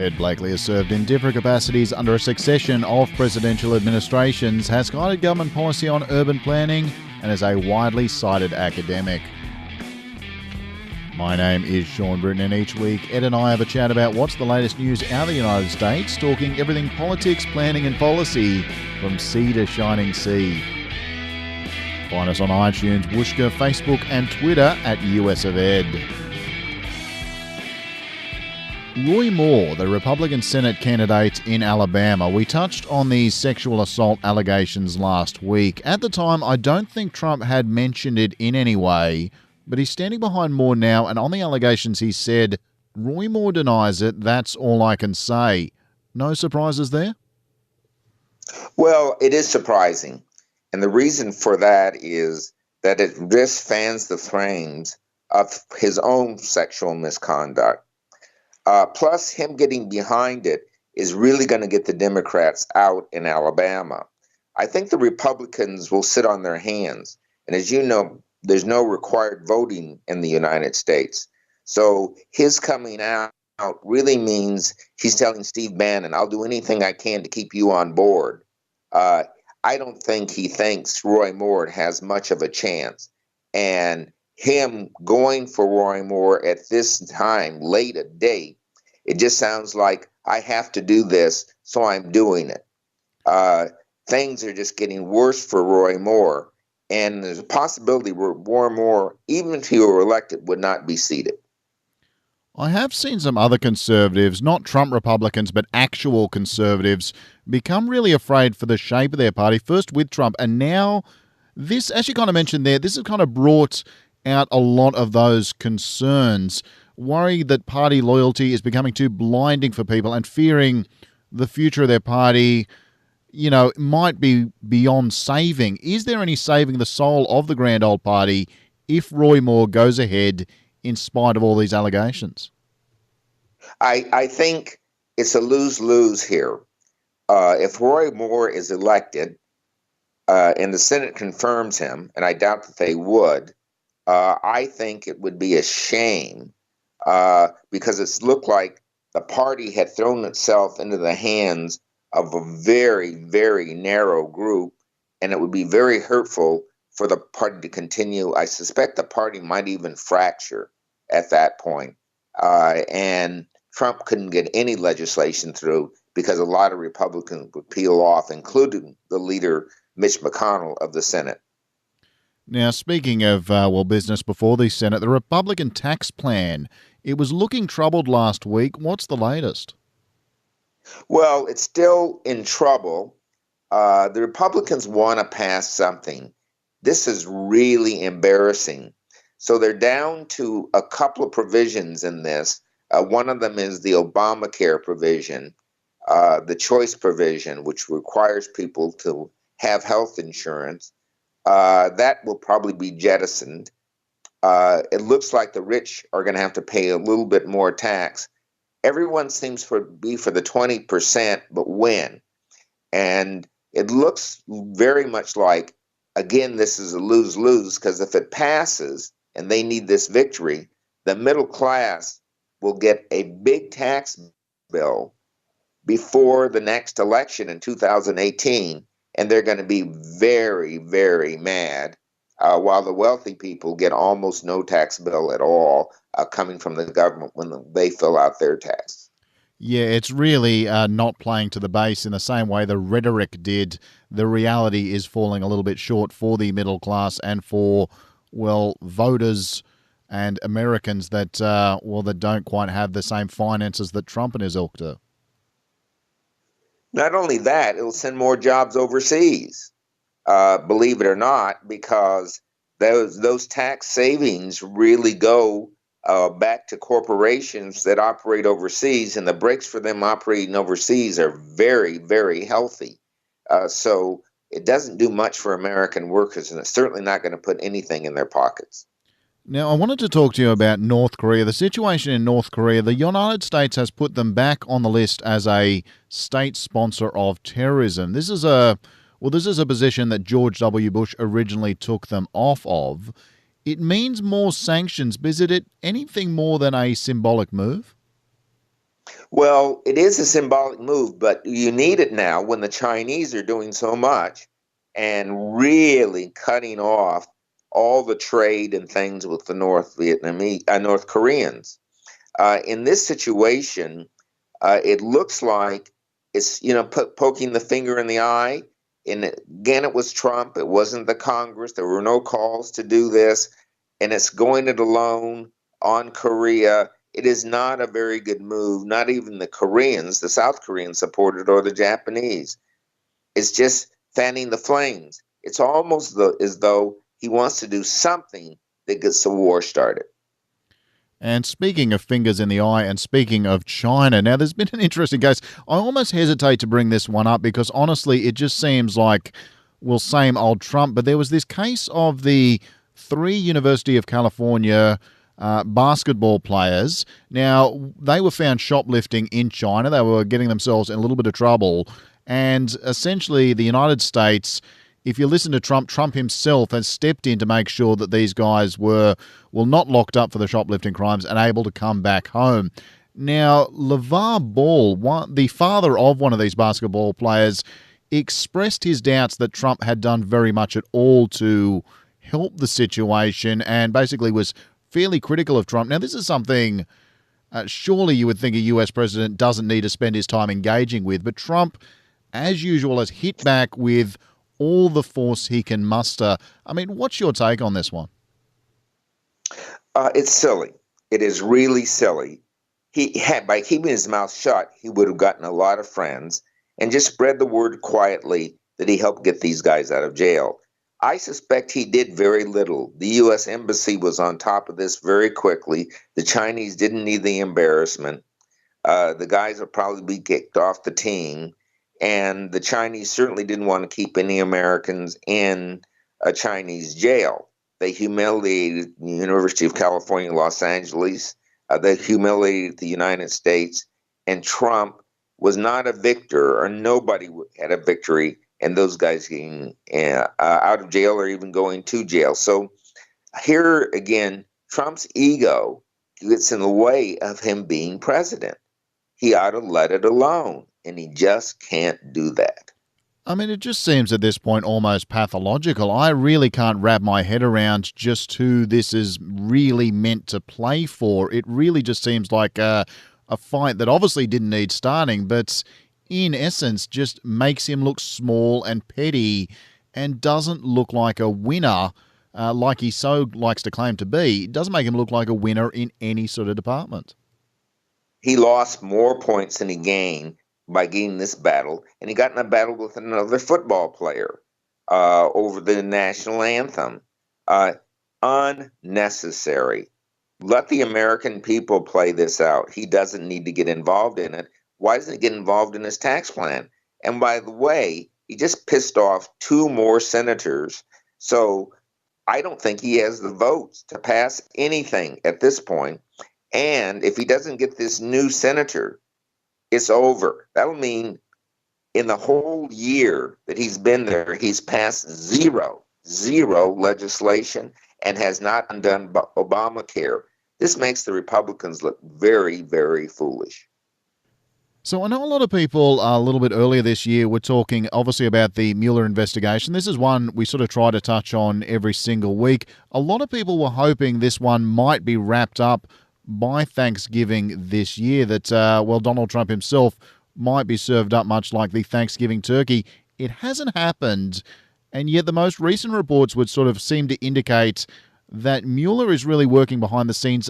Ed Blakely has served in different capacities under a succession of presidential administrations, has guided government policy on urban planning, and is a widely cited academic. My name is Sean Britton, and each week Ed and I have a chat about what's the latest news out of the United States, talking everything politics, planning and policy from sea to shining sea. Find us on iTunes, Whooshka, Facebook and Twitter at US of Ed. Roy Moore, the Republican Senate candidate in Alabama. We touched on these sexual assault allegations last week. At the time, I don't think Trump had mentioned it in any way, but he's standing behind Moore now, and on the allegations he said, Roy Moore denies it, that's all I can say. No surprises there? Well, it is surprising. And the reason for that is that it just fans the flames of his own sexual misconduct. Plus, him getting behind it is really going to get the Democrats out in Alabama. I think the Republicans will sit on their hands. And as you know, there's no required voting in the United States. So his coming out really means he's telling Steve Bannon, I'll do anything I can to keep you on board. I don't think he thinks Roy Moore has much of a chance. And him going for Roy Moore at this time, late at day, it just sounds like I have to do this, so I'm doing it. Things are just getting worse for Roy Moore, and there's a possibility where Roy Moore, even if he were elected, would not be seated. I have seen some other conservatives, not Trump Republicans, but actual conservatives, become really afraid for the shape of their party, first with Trump, and now this, as you kind of mentioned there, this has kind of brought out a lot of those concerns, worried that party loyalty is becoming too blinding for people and fearing the future of their party, you know, might be beyond saving. Is there any saving the soul of the grand old party if Roy Moore goes ahead in spite of all these allegations? I think it's a lose-lose here. If Roy Moore is elected and the Senate confirms him, and I doubt that they would, I think it would be a shame because it's looked like the party had thrown itself into the hands of a very, very narrow group, and it would be very hurtful for the party to continue. I suspect the party might even fracture at that point. And Trump couldn't get any legislation through because a lot of Republicans would peel off, including the leader, Mitch McConnell, of the Senate. Now, speaking of, business before the Senate, the Republican tax plan, it was looking troubled last week. What's the latest? Well, it's still in trouble. The Republicans want to pass something. This is really embarrassing. So they're down to a couple of provisions in this. One of them is the Obamacare provision, the choice provision, which requires people to have health insurance. That will probably be jettisoned. It looks like the rich are going to have to pay a little bit more tax. Everyone seems to be for the 20%, but when? And it looks very much like, again, this is a lose-lose, because if it passes and they need this victory, the middle class will get a big tax bill before the next election in 2018, and they're going to be very, very mad, while the wealthy people get almost no tax bill at all coming from the government when they fill out their tax. Yeah, it's really not playing to the base in the same way the rhetoric did. The reality is falling a little bit short for the middle class and for, well, voters and Americans that, that don't quite have the same finances that Trump and his ilk do. Not only that, it'll send more jobs overseas, believe it or not, because those tax savings really go back to corporations that operate overseas, and the breaks for them operating overseas are very, very healthy. So it doesn't do much for American workers, and it's certainly not going to put anything in their pockets. Now, I wanted to talk to you about North Korea. The situation in North Korea, the United States has put them back on the list as a state sponsor of terrorism. This is a position that George W. Bush originally took them off of. It means more sanctions, but is it anything more than a symbolic move? Well, it is a symbolic move, but you need it now when the Chinese are doing so much and really cutting off all the trade and things with the North Koreans. In this situation, it looks like it's poking the finger in the eye. And again, it was Trump. It wasn't the Congress. There were no calls to do this, and it's going it alone on Korea. It is not a very good move. Not even the Koreans, the South Koreans supported, or the Japanese. It's just fanning the flames. It's almost as though he wants to do something that gets the war started. And speaking of fingers in the eye and speaking of China, now there's been an interesting case. I almost hesitate to bring this one up because honestly, it just seems like, well, same old Trump. But there was this case of the three University of California basketball players. Now, they were found shoplifting in China. They were getting themselves in a little bit of trouble. And essentially, the United States, if you listen to Trump, Trump himself has stepped in to make sure that these guys were, well, not locked up for the shoplifting crimes and able to come back home. Now, LeVar Ball, the father of one of these basketball players, expressed his doubts that Trump had done very much at all to help the situation and basically was fairly critical of Trump. Now, this is something surely you would think a US president doesn't need to spend his time engaging with, but Trump, as usual, has hit back with all the force he can muster. I mean, what's your take on this one? It's silly. It is really silly. By keeping his mouth shut, he would have gotten a lot of friends and just spread the word quietly that he helped get these guys out of jail. I suspect he did very little. The U.S. Embassy was on top of this very quickly. The Chinese didn't need the embarrassment. The guys will probably be kicked off the team. And the Chinese certainly didn't want to keep any Americans in a Chinese jail. They humiliated the University of California, Los Angeles. They humiliated the United States. And Trump was not a victor, or nobody had a victory in those guys getting out of jail or even going to jail. So here again, Trump's ego gets in the way of him being president. He ought to let it alone, and he just can't do that. I mean, it just seems at this point almost pathological. I really can't wrap my head around just who this is really meant to play for. It really just seems like a fight that obviously didn't need starting, but in essence just makes him look small and petty and doesn't look like a winner like he so likes to claim to be. It doesn't make him look like a winner in any sort of department. He lost more points than he gained by getting this battle, and he got in a battle with another football player over the national anthem. Unnecessary. Let the American people play this out. He doesn't need to get involved in it. Why doesn't he get involved in his tax plan? And by the way, he just pissed off two more senators. So I don't think he has the votes to pass anything at this point. And if he doesn't get this new senator, it's over. That'll mean in the whole year that he's been there, he's passed zero legislation and has not undone Obamacare. This makes the Republicans look very, very foolish. So I know a lot of people a little bit earlier this year were talking obviously about the Mueller investigation. This is one we sort of try to touch on every single week. A lot of people were hoping this one might be wrapped up by Thanksgiving this year, that, Donald Trump himself might be served up much like the Thanksgiving turkey. It hasn't happened, and yet the most recent reports would sort of seem to indicate that Mueller is really working behind the scenes.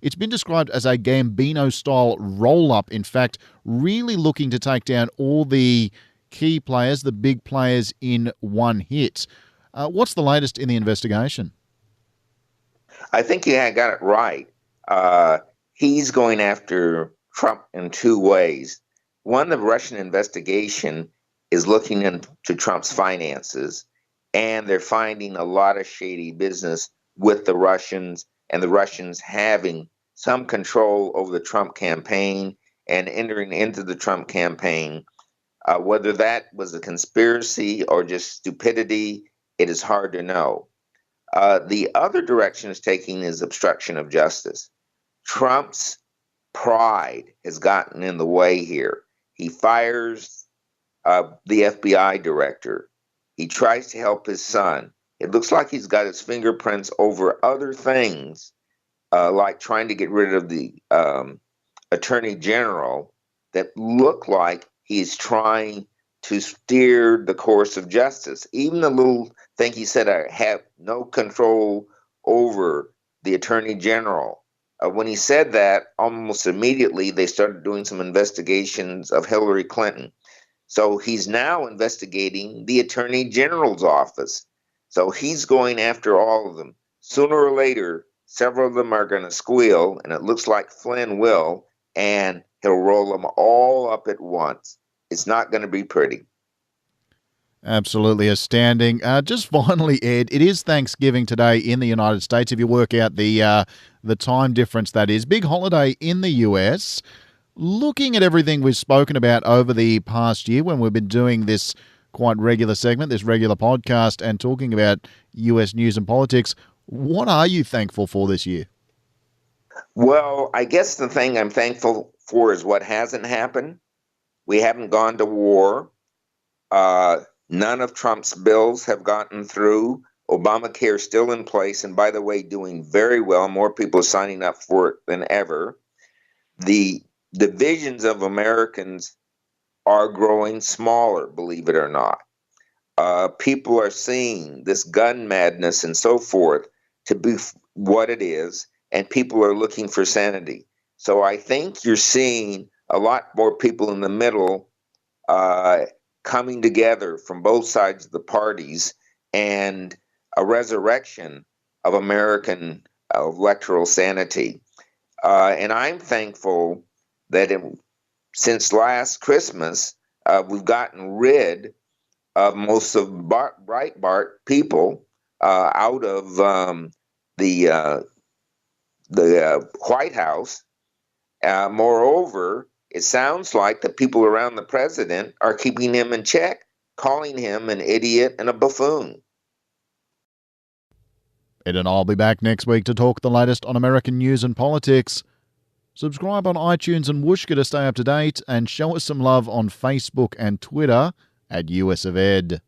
It's been described as a Gambino-style roll-up, in fact, really looking to take down all the key players, the big players, in one hit. What's the latest in the investigation? I think you got it right. He's going after Trump in two ways. One, the Russian investigation is looking into Trump's finances, and they're finding a lot of shady business with the Russians, and the Russians having some control over the Trump campaign and entering into the Trump campaign. Whether that was a conspiracy or just stupidity, it is hard to know. The other direction it's taking is obstruction of justice. Trump's pride has gotten in the way here. He fires the FBI director. He tries to help his son. It looks like he's got his fingerprints over other things, like trying to get rid of the attorney general, that look like he's trying to steer the course of justice. Even the little thing he said, I have no control over the attorney general. When he said that, almost immediately they started doing some investigations of Hillary Clinton. So he's now investigating the attorney general's office. So he's going after all of them. Sooner or later, several of them are going to squeal, and it looks like Flynn will, and he'll roll them all up at once. It's not going to be pretty. Absolutely astounding. Just finally, Ed, it is Thanksgiving today in the United States. If you work out the time difference, that is big holiday in the US. Looking at everything we've spoken about over the past year, when we've been doing this quite regular segment, this regular podcast, and talking about US news and politics, what are you thankful for this year? Well, I guess the thing I'm thankful for is what hasn't happened. We haven't gone to war. None of Trump's bills have gotten through. Obamacare is still in place, and by the way, doing very well. More people are signing up for it than ever. The divisions of Americans are growing smaller, believe it or not. People are seeing this gun madness and so forth to be what it is, and people are looking for sanity. So I think you're seeing a lot more people in the middle coming together from both sides of the parties, and a resurrection of American electoral sanity. And I'm thankful that since last Christmas, we've gotten rid of most of Breitbart people out of the White House. Moreover, it sounds like the people around the president are keeping him in check, calling him an idiot and a buffoon. Ed and I'll be back next week to talk the latest on American news and politics. Subscribe on iTunes and Whooshka to stay up to date, and show us some love on Facebook and Twitter at US of Ed.